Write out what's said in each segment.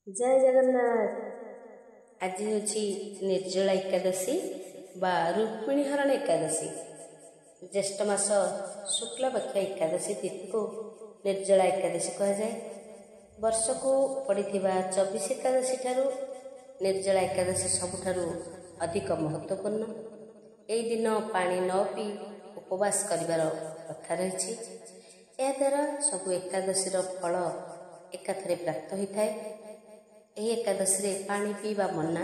जय जगन्नाथ। आज हूँ निर्जला एकादशी बा रुक्मिणी हरण एकादशी। ज्येष्ठ मास शुक्ल पक्ष एकादशी तिथि को निर्जला एकादशी कह जाए। वर्ष को पड़ी 24 एकादशी ठारू निर्जला एकादशी सबुठारू अधिक महत्वपूर्ण। यही दिन पानी न पी उपवास करिवार कथा रही। यह द्वारा सबु एकादशी फल एकाथरे प्राप्त होता है। यह एकादशी रे पानी पीवा मना।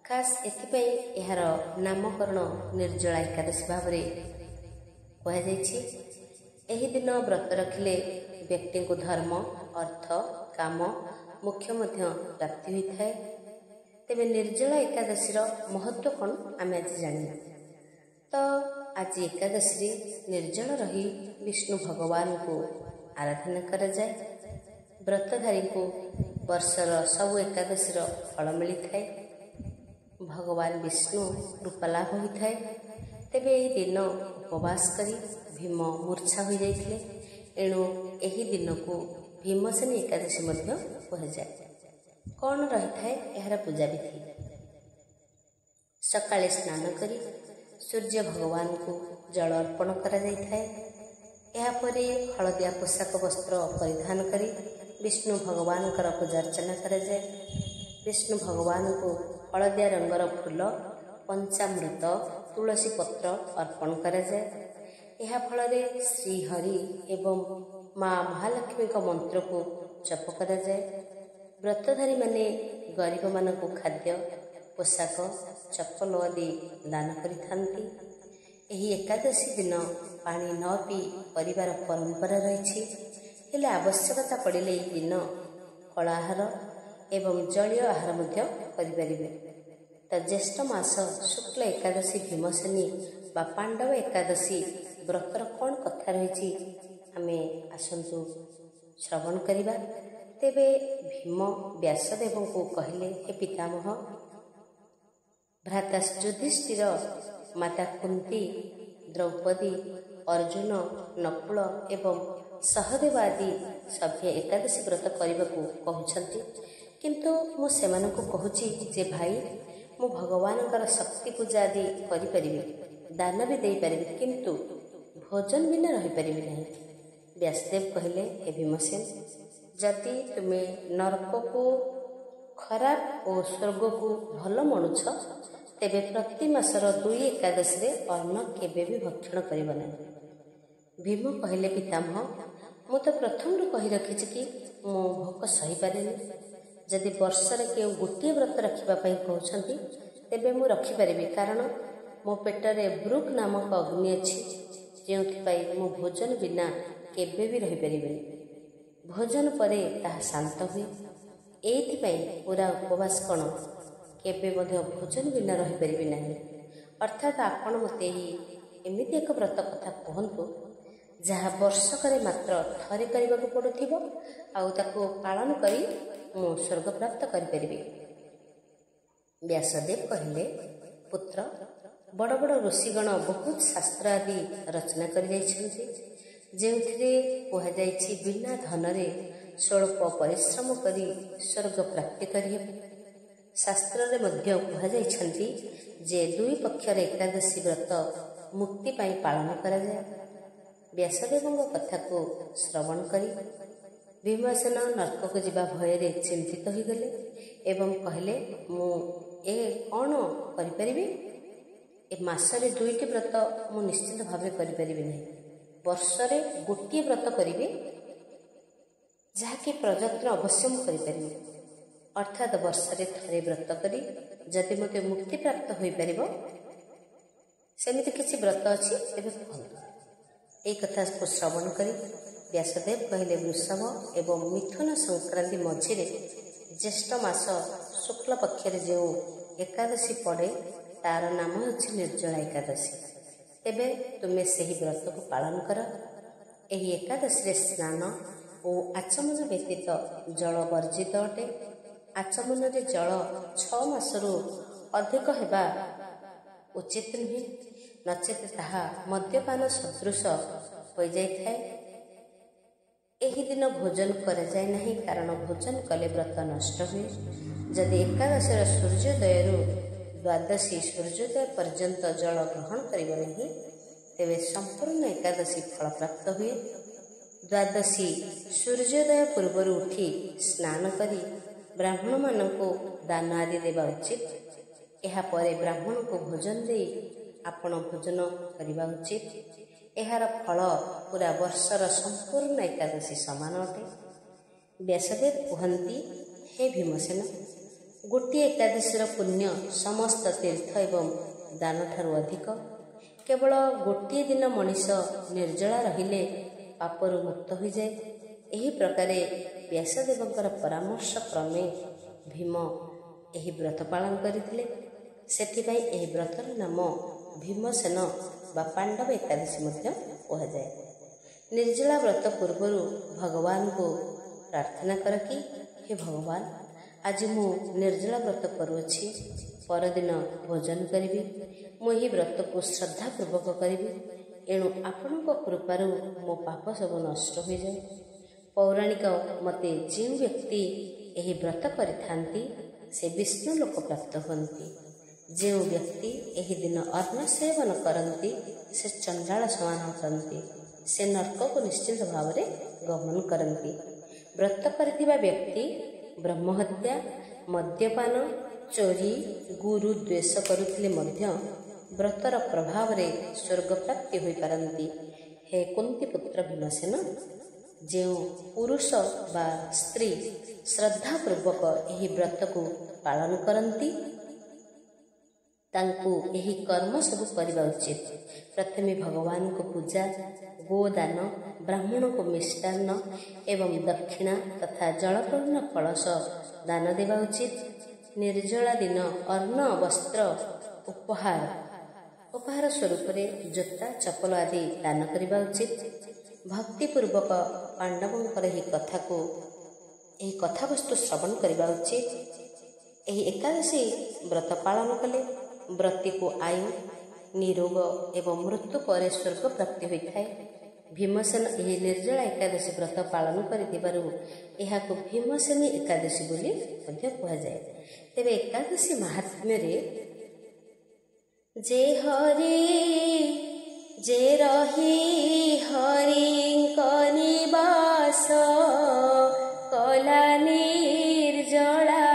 खास एथिपाई यार नामकरण निर्जला एकादशी भाव कह दिन व्रत रखिले व्यक्ति को धर्म अर्थ काम मोक्ष प्राप्ति होता है। तेबे निर्जला एकादशी महत्व कौन आम आज जाना। तो आज एकादशी निर्जल रही विष्णु भगवान को आराधना करा जाए। व्रतधारी को वर्षर सबु एकादशी फल मिलता है। भगवान विष्णु कृपा लाभ होता है। तेबे यह दिन उपवास करी भीम मूर्छा हो जाते। एणु यही दिन को भीमसेनी एकादशी कह जाए। कौन रही है यार पूजा विधि। सकाळे स्नान करी सूर्य भगवान को जल अर्पण करा जाय थाए। या परे हलदिया पोशाक वस्त्र परिधान करी विष्णु भगवान पूजा अर्चना करा जाए। विष्णु भगवान को हलदिया रंगर फूल पंचामृत तुलसी पत्र अर्पण करा जाए। यह फल श्रीहरि एवं माँ महालक्ष्मी मंत्र को जप करा जाए। व्रतधारी माने गरीब मान को खाद्य पोशाक चप्पल आदि दान करिथांती। एही एकादशी दिन पानी न पी परिवार परंपरा रही। हेले आवश्यकता पड़े दिन फलाहार एवं जलीय आहार करिपारिबे। तो ज्येष्ठ मास शुक्ल एकादशी भीमसेनी बा पांडव एकादशी व्रतर कौन कथा रही आमे आसंतु श्रवण करिबा। तेबे भीम व्यासदेव को कहले, हे पितामह, भ्राता युधिष्ठिर, माता कुंती, द्रौपदी, अर्जुन, नकुल एवं सहदेव आदि सभ्य एकादशी व्रत करने को कहते। किंतु मु सेमानकु कहूची जे भाई मु भगवान शक्ति पूजा आदि करि दान भी दे पारि, किंतु भोजन बिना रही पारि नहीं। व्यासदेव कहले, हे भीमसेन, जदि तुमे नरक को खराब और स्वर्ग को भल मणुछ तेबे प्रति मासर 2 एकादशी अन्न केबे भी भक्षण करिब नहीं। भीम कहले, पितामह, मु तो प्रथम कही रखी कि मु भोक सही पारेनी। जदि वर्षर के गोटे व्रत रखापी कहते तेबे मु रखिपारि, कारण मो पेटरे ब्रुक नामक अग्नि अच्छी जो मु भोजन बिना केबे भी रही पारिबेनी। भोजन परे ताहा शांत हुए। एइथिपाई पूरा उपवास कौन केबे भोजन बिना रही पारिबे नहीं। अर्थात आपण मते एमिति एक व्रत कथा कहतु जहाँ वर्षकर मात्र थरे करने को पड़ुथिबो आउ ताको पालन करी मु स्वर्ग प्राप्त करिपारिबे। व्यासदेव कहले, पुत्र, बड़ बड़ ऋषिगण बहुत शास्त्र आदि रचना कर कहुई बिना धनरे स्वल्प परिश्रम करी स्वर्ग प्राप्ति करिहे। शास्त्र रे मध्य कहुई जे 2 पक्षर एकादशी व्रत मुक्ति पाई पालन करा जाए। व्यासदेव कथा को श्रवण करी भीमसेन नरक को जीवा भय चिंतित हो गले एवं कहले, मु ए कौन करिपारिबे? ए मासरे 2टी व्रत मु निश्चित भाव करिपारिबे नहीं। वर्षरे गोटे व्रत करिबे जहाँकि प्रयत्न अवश्य मु करिपारिबे। अर्थात वर्षरे थरे व्रत करी जदि मते मुक्ति प्राप्त होई परिबो सेमिति किछि व्रत अछि तेबे कहନ୍ତୁ। এই कथा को श्रवण करी व्यासदेव कहले, वृषभ एवं मिथुन संक्रांति मझिरे ज्येष्ठ मास शुक्ल पक्षर जो एकादशी पड़े तार नाम होछि निर्जला एकादशी। तेबे तुमे सही व्रत को पालन कर। एही एकादशी स्नान और आचमन व्यतीत जल वर्जित अटे। आचमन रे जल 6 मासरू अधिक हेबा उचित नुहे, नचेत ताहा मद्यपान सदृश हो जाए। ଏହି ଦିନ ଭୋଜନ କରାଯାଏ ନାହିଁ, କାରଣ ଭୋଜନ କଲେ ବ୍ରତ ନଷ୍ଟ ହୁଏ। ଯଦି ଏକାଦଶୀର ସୂର୍ଯ୍ୟୋଦୟରୁ ଦ୍ୱାଦଶୀ ସୂର୍ଯ୍ୟୋଦୟ ପର୍ଯ୍ୟନ୍ତ ଜଳ ଗ୍ରହଣ କରିବ ନାହିଁ, ତେବେ ସମ୍ପୂର୍ଣ୍ଣ ଏକାଦଶୀ ଫଳପ୍ରାପ୍ତ ହୁଏ। ଦ୍ୱାଦଶୀ ସୂର୍ଯ୍ୟୋଦୟ ପୂର୍ବରୁ ଉଠି ସ୍ନାନ କରି ବ୍ରାହ୍ମଣମାନଙ୍କୁ ଦାନ ଆଦି ଦେବା ଉଚିତ। ଏହାପରେ ବ୍ରାହ୍ମଣଙ୍କୁ ଭୋଜନ ଦେଇ ଆପଣ ଭୋଜନ କରିବା ଉଚିତ। ଏହାର ଫଳ ପୁରା ବର୍ଷର ସମ୍ପୂର୍ଣ୍ଣ ଏକାଦଶୀ ସମାନ ଅଟେ। ବ୍ୟାସଦେବ କୁହନ୍ତି, ହେ ଭୀମସେନ, ଗୋଟିଏ ଏକାଦଶୀର ପୁଣ୍ୟ ସମସ୍ତ ତୀର୍ଥ ଏବଂ ଦାନଠାରୁ ଅଧିକ। କେବଳ ଗୋଟିଏ ଦିନ ମଣିଷ ନିର୍ଜଳା ରହିଲେ ପାପରୁ ମୁକ୍ତ ହୋଇଯାଏ। ଏହି ପ୍ରକାରେ ବ୍ୟାସଦେବଙ୍କର ପରାମର୍ଶ କ୍ରମେ ଭୀମ ଏହି ବ୍ରତ ପାଳନ କରିଥିଲେ। ସେଥିପାଇଁ ଏହି ବ୍ରତର ନାମ ଭୀମସେନ ବା ପାଣ୍ଡବ ଏକାଦଶୀ ମଧ୍ୟ କୁହାଯାଏ। ନିର୍ଜଳା ବ୍ରତ ପୂର୍ବରୁ ଭଗବାନଙ୍କୁ ପ୍ରାର୍ଥନା କର କି, ହେ ଭଗବାନ, ଆଜି ମୁଁ ନିର୍ଜଳା ବ୍ରତ କରୁଅଛି, ପରଦିନ ଭୋଜନ କରିବି। ମୁଁ ଏହି ବ୍ରତକୁ ଶ୍ରଦ୍ଧାପୂର୍ବକ କରିବି, ଏଣୁ ଆପଣଙ୍କ କୃପାରୁ ମୋ ପାପ ସବୁ ନଷ୍ଟ ହୋଇଯାଏ। ପୌରାଣିକ ମତେ ଯେଉଁ ବ୍ୟକ୍ତି ଏହି ବ୍ରତ କରିଥାନ୍ତି ସେ ବିଷ୍ଣୁ ଲୋକ ପ୍ରାପ୍ତ ହୁଅନ୍ତି। ଯେଉଁ ବ୍ୟକ୍ତି ଏହି ଦିନ ଅନ୍ନ ସେବନ କରନ୍ତି ସେ ଚଣ୍ଡାଳ ସମାନ କରନ୍ତି, ସେ ନର୍କକୁ ନିଶ୍ଚିତ ଭାବରେ ଗମନ କରନ୍ତି। ବ୍ରତ କରିଥିବା ବ୍ୟକ୍ତି ବ୍ରହ୍ମହତ୍ୟା, ମଦ୍ୟପାନ, ଚୋରି, ଗୁରୁ ଦ୍ୱେଷ କରୁଥିଲେ ମଧ୍ୟ ବ୍ରତର ପ୍ରଭାବରେ ସ୍ୱର୍ଗପ୍ରାପ୍ତି ହୋଇପାରନ୍ତି। ହେ କୁନ୍ତି ପୁତ୍ର ଭୀମସେନ, ଯେଉଁ ପୁରୁଷ ବା ସ୍ତ୍ରୀ ଶ୍ରଦ୍ଧାପୂର୍ବକ ଏହି ବ୍ରତକୁ ପାଳନ କରନ୍ତି ତାଙ୍କୁ ଏହି କର୍ମ ସବୁ କରିବା ଉଚିତ। ପ୍ରଥମେ ଭଗବାନଙ୍କୁ ପୂଜା, ଗୋଦାନ, ବ୍ରାହ୍ମଣଙ୍କୁ ମିଷ୍ଟାନ୍ନ ଏବଂ ଦକ୍ଷିଣା ତଥା ଜଳପୂର୍ଣ୍ଣ କଳସ ଦାନ ଦେବା ଉଚିତ। ନିର୍ଜଳା ଦିନ ଅନ୍ନ, ବସ୍ତ୍ର, ଉପହାର ସ୍ୱରୂପରେ ଜୋତା, ଚପଲ ଆଦି ଦାନ କରିବା ଉଚିତ। ଭକ୍ତିପୂର୍ବକ ପାଣ୍ଡବଙ୍କର ଏହି କଥାବସ୍ତୁ ଶ୍ରବଣ କରିବା ଉଚିତ। ଏହି ଏକାଦଶୀ ବ୍ରତ ପାଳନ କଲେ ବ୍ରତୀକୁ ଆୟୁ, ନିରୋଗ ଏବଂ ମୃତ୍ୟୁ ପରେ ସ୍ୱର୍ଗ ପ୍ରାପ୍ତି ହୋଇଥାଏ। ଭୀମସେନ ଏହି ନିର୍ଜଳା ଏକାଦଶୀ ବ୍ରତ ପାଳନ କରିଥିବାରୁ ଏହାକୁ ଭୀମସେନୀ ଏକାଦଶୀ ବୋଲି ମଧ୍ୟ କୁହାଯାଏ। ତେବେ ଏକାଦଶୀ ମାହାତ୍ମ୍ୟରେ ଯେ ରହି ହରିଙ୍କ ନିବାସ କଲା ନିର୍ଜଳା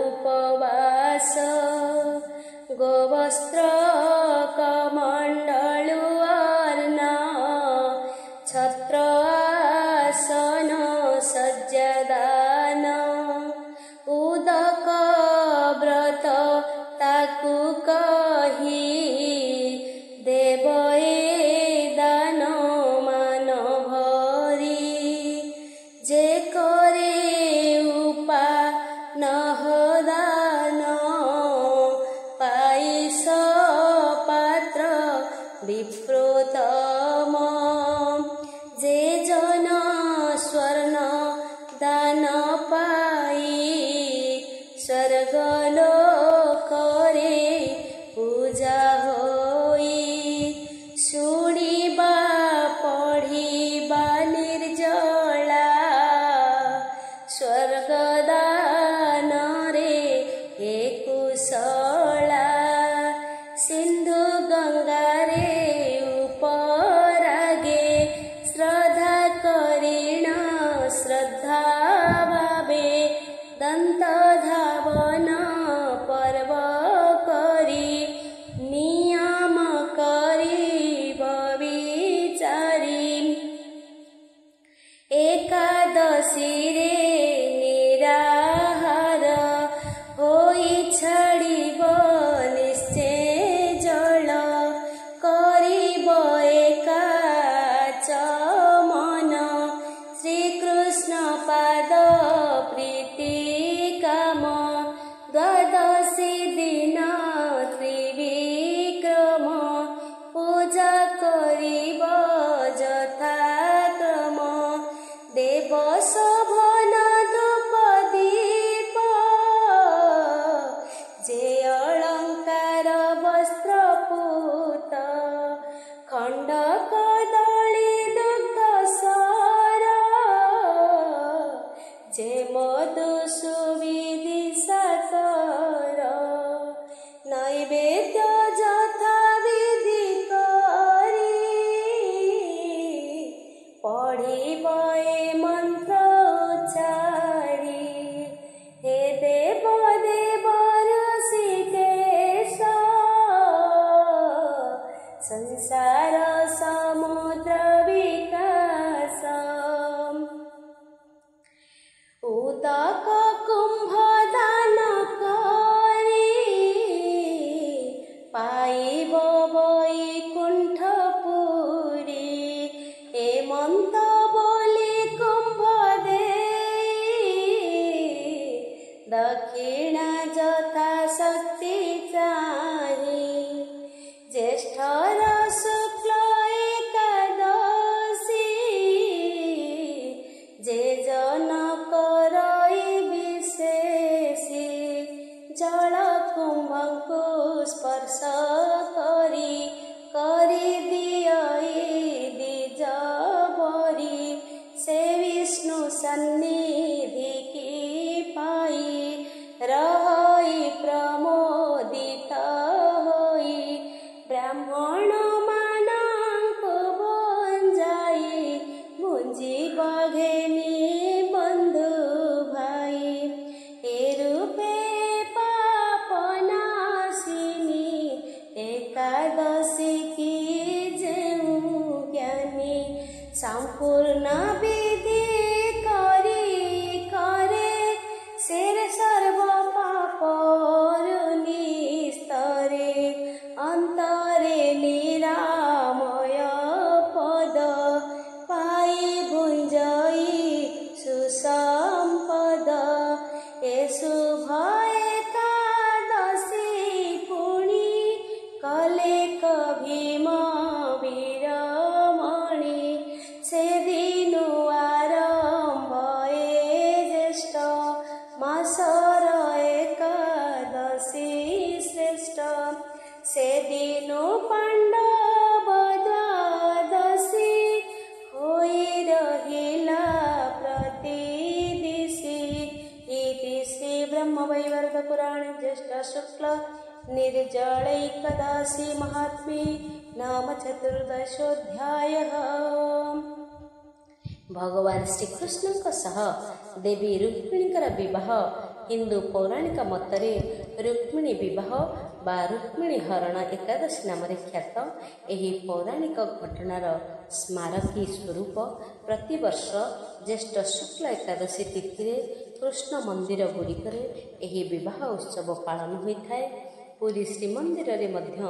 ଉପବାସ, ଗୋବସ୍ତ୍ର କମଣ୍ଡଳୁ ଅର୍ଣ୍ଣ ଛତ୍ର ଆସନ ସଜ୍ଜାଦାନ, ଉଦକ ବ୍ରତ ତାକୁ କହି ଦେବ ଏ ଦାନ ମାନ ଭରି, ଯେ କରେ ଉପାନହ ଦାନ ପାଇସ ପାତ୍ର ବିପ୍ରୋତମ, ଯେ জন ସ୍ୱର୍ଣ୍ଣ ଦାନ ପାଇ ସ୍ୱର୍ଗଲୋକରେ ପୂଜା ହୋଇ, ଶୁଣିବା ପଢ଼ିବା ନିର୍ଜଳା ସ୍ୱର୍ଗଦାନରେ ଏ କୁଶଳା, ସିନ୍ଧୁ ଗଙ୍ଗାରେ ଉପରାଗେ ଶ୍ରଦ୍ଧା କରିଣ ଶ୍ରଦ୍ଧା ଭାବେ ଦନ୍ତ ଧାବନ ପର୍ବ କରି ନିୟମ କରିବ ବିଚାରି, ଏକାଦଶୀରେ ନିରାହାର ହୋଇ ଛାଡ଼ିବ ନିଶ୍ଚେ ଜଳ, କରିବ ଏକାଚମନ ଶ୍ରୀକୃଷ୍ଣ ପାଦ ପ୍ରୀତି କାମ, ଦ୍ୱାର दक्षिणा यथा शक्ति चाहि ज्येष्ठर शुक्ल एकादशी जे जन करई विशेषी जल कुंभको स्पर्श करी दियई द्विज बरी से विष्णु सन्निधि की पाई रही प्रमोदित होई ब्राह्मण मानंको बुंजी बघेनी बंधु भाई ए रूपे पापनाशिनी एकादशी की जेऊ ज्ञानी संपूर्ण विधि करे शेर सर्व पापरुनि स्तरे अंतरे निरामय पद पाई भुंजई सुसंपद ए शुभ एकादशी पुणी कले भीम वीरमणि से दिनु आरंभ ज्येष्ठ मासर एकादशी श्रेष्ठ से दिनु पांडव द्वादशी होई रहिला प्रतिदिशी इति श्री ब्रह्मवैवर्त पुराण ज्येष्ठ शुक्ल निर्जल एकादशी महात्म्ये नाम चतुर्दशोऽध्यायः। भगवान श्रीकृष्ण सह देवी रुक्मिणीकर विवाह हिंदू पौराणिक मतरे रुक्मिणी विवाह बा रुक्मिणी हरण एकादशी नाम ख्यात एही पौराणिक घटनार स्मारकी स्वरूप प्रतिवर्ष ज्येष्ठ शुक्ल एकादशी तिथि कृष्ण मंदिर गुड़िकर एही विवाह उत्सव पालन होता है। पुरी श्रीमंदिर रे मध्य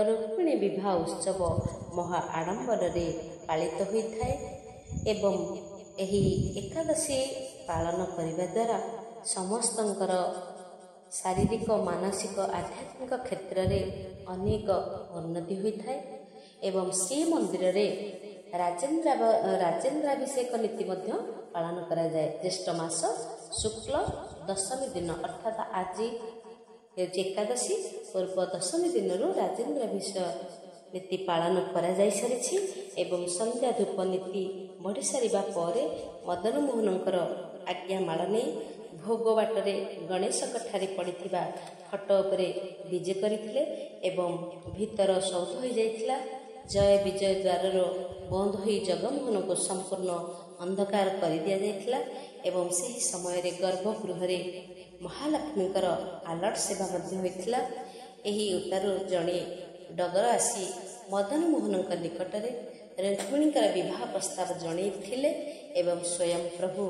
रुक्मिणी विवाह उत्सव महा आडंबर रे पालित होता है एवं एही एकादशी पालन करने द्वारा समस्तंकर शारीरिक मानसिक आध्यात्मिक क्षेत्र में अनेक उन्नति होता है एवं श्रीमंदिर रे राजेन्द्राभिषेक नीति पालन करा जाए। ज्येष्ठ मास शुक्ल दशमी दिन अर्थात आज एकादशी पूर्व दशमी दिन राजेन्द्राभिषेक नीति पालन करा जाई सारिछि एवं संध्या धूप नीति बढ़ी सारिबा परे मदन मोहनंकर आज्ञा मालने भोग बाटरे गणेशक ठारे पड़िथिबा खट उपरे विजे करिथिले एवं भीतर सौध हो जाइथिला। जय विजय द्वार बंद हो जगमोहन को संपूर्ण अंधकार कर दिया जाइथिला एवं सही समय रे गर्भगृह महालक्ष्मीकर आलट सेवा मध्य होइथिला। एही उतारू जणे डगर आसी मदन मोहन निकट में रुक्मिणीकर विवाह प्रस्ताव जनईथिले एवं स्वयं प्रभु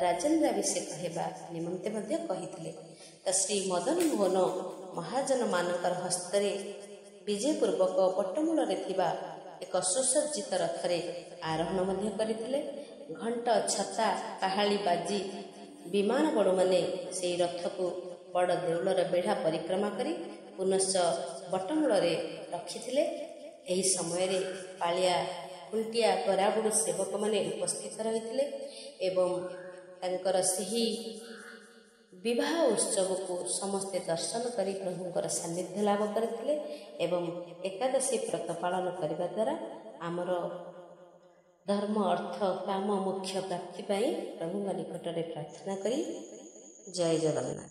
राजेन्द्राभिषेक हेबा निमंते मध्य कहिथिले। त श्री मदन मोहन महाजन मानकर हस्तरे विजयपूर्वक पट्टमूल थिबा एक सुसज्जित रथरे आरोहण मध्य करिथिले। घंट छता काहाली बाजी विमान बड़ माने से रथ को बड़ देउलर बेढ़ा परिक्रमा करी पुनश्च बटमूल रखिथिले। एही समय रे पालिया खुंटिया गराबुड़ सेवक माने उपस्थित रहिथिले एवं तांकर सही विवाह उत्सव को समस्ते दर्शन करी प्रभुंकर सान्निध्य लाभ करथिले एवं एकादशी व्रत पालन करने द्वारा आमर धर्म अर्थ काम मोक्ष प्राप्ति पाई प्रभु निकट में प्रार्थना करी। जय जगन्नाथ।